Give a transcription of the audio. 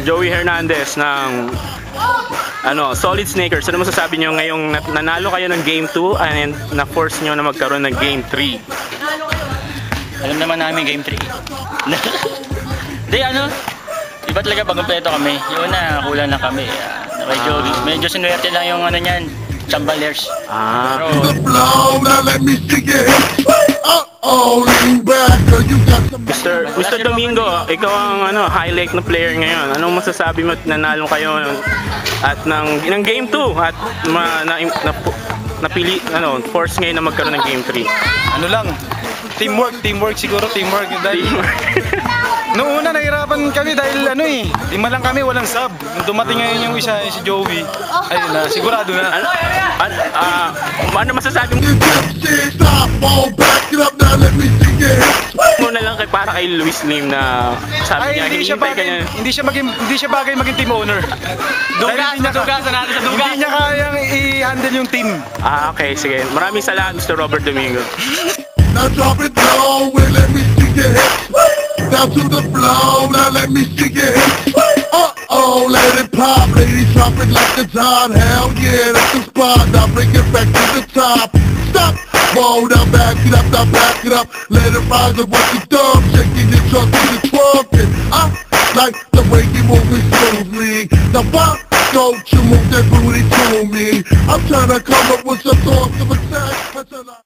Joey Hernandez ng Solid Snakers. Ano masasabi nyo ngayong nanalo kayo ng Game 2 and na-force nyo na magkaroon ng Game 3? Alam naman namin Game 3. Di iba talaga pag kompleto kami. Yung una, kulang na kami. Medyo sinuwerte lang yung niyan, Chambalers. Mr. Domingo, ikaw ang highlight na player ngayon. Anong masasabi mo nanalo kayo at ng Game 2 at napili force ngayon na magkaroon ng Game 3? Teamwork siguro, dahil noong una nahirapan kami dahil lima lang kami, walang sub. Nung dumating ngayon yung isa, si Joey, ayun na, sigurado na. Ano masasabi mo na lang para kay Luis Lim na sabi niya hindi siya bagay maging team owner. Hindi niya kayang i-handle yung team. Okay, sige. Maraming salamat, Mr. Robert Domingo. Now drop it low and let me see your hips. Down to the floor, now let me see your hips. Uh-oh, let it pop, ladies, drop it like it's hot. Hell yeah, that's the spot. Now bring it back to the top. Stop, roll down, back it up, now back it up. Let it rise up with the dumb, shaking your trunk and you're twerking. I like the way you move it smoothly. Now why don't you move that booty to me? I'm trying to come up with some thoughts of attack.